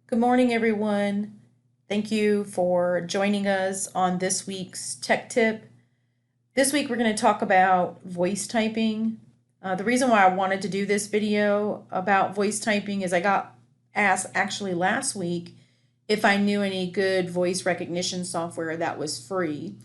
Good morning, everyone. Thank you for joining us on this week's tech tip. This week, we're going to talk about voice typing. The reason why I wanted to do this video about voice typing is I got asked actually last week if I knew any good voice recognition software that was free,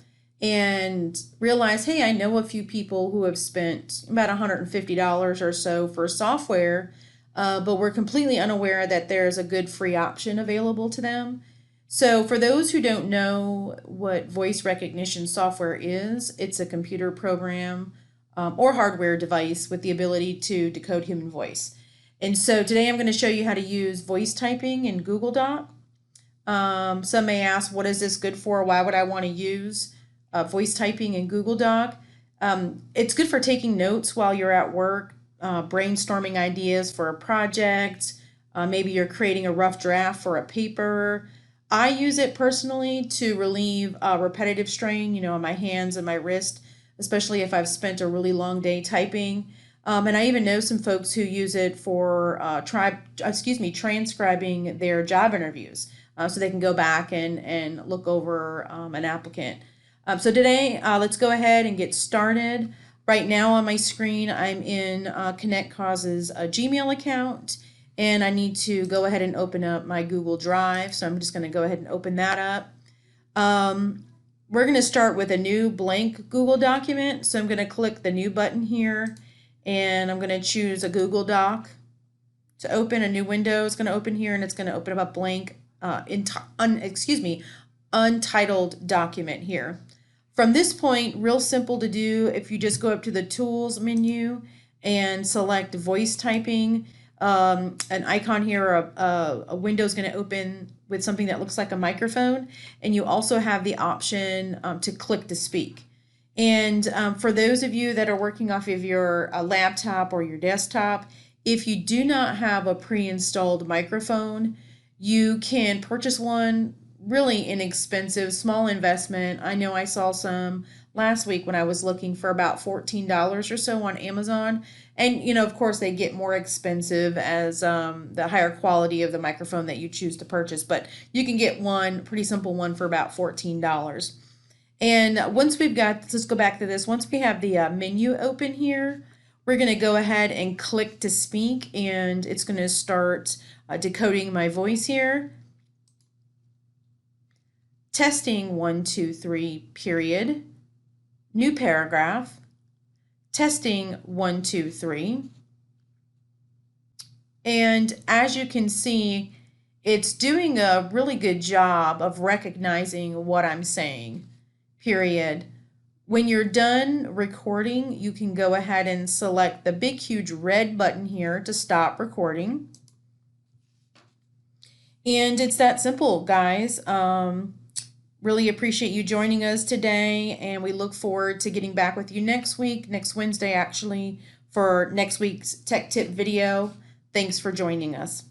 and realized, hey, I know a few people who have spent about $150 or so for software, but we're completely unaware that there's a good free option available to them. So, for those who don't know what voice recognition software is, it's a computer program or hardware device with the ability to decode human voice. And so, today I'm going to show you how to use voice typing in Google Doc. Some may ask, what is this good for? Why would I want to use voice typing in Google Doc? It's good for taking notes while you're at work, brainstorming ideas for a project. Maybe you're creating a rough draft for a paper. I use it personally to relieve repetitive strain, on my hands and my wrist, especially if I've spent a really long day typing. And I even know some folks who use it for transcribing their job interviews, so they can go back and look over an applicant. So today, let's go ahead and get started. Right now on my screen, I'm in Connect Cause's Gmail account, and I need to go ahead and open up my Google Drive. So I'm just going to go ahead and open that up. We're going to start with a new blank Google document. So I'm going to click the new button here, and I'm going to choose a Google Doc to open. A new window is going to open here, and it's going to open up a blank, untitled document here. From this point, real simple to do. If you just go up to the Tools menu and select Voice Typing, an icon here, a window is going to open with something that looks like a microphone, and you also have the option to click to speak. And for those of you that are working off of your laptop or your desktop, if you do not have a pre-installed microphone, you can purchase one. Really inexpensive, small investment. I know I saw some last week when I was looking for about $14 or so on Amazon. And, of course, they get more expensive as the higher quality of the microphone that you choose to purchase. But you can get one, pretty simple one, for about $14. And once we've got, let's go back to this. Once we have the menu open here, we're going to go ahead and click to speak, and it's going to start decoding my voice here. Testing 1, 2, 3, period. New paragraph. Testing 1, 2, 3. And as you can see, it's doing a really good job of recognizing what I'm saying, period. When you're done recording, you can go ahead and select the big, huge red button here to stop recording. And it's that simple, guys. Really appreciate you joining us today, and we look forward to getting back with you next week, next Wednesday actually, for next week's tech tip video. Thanks for joining us.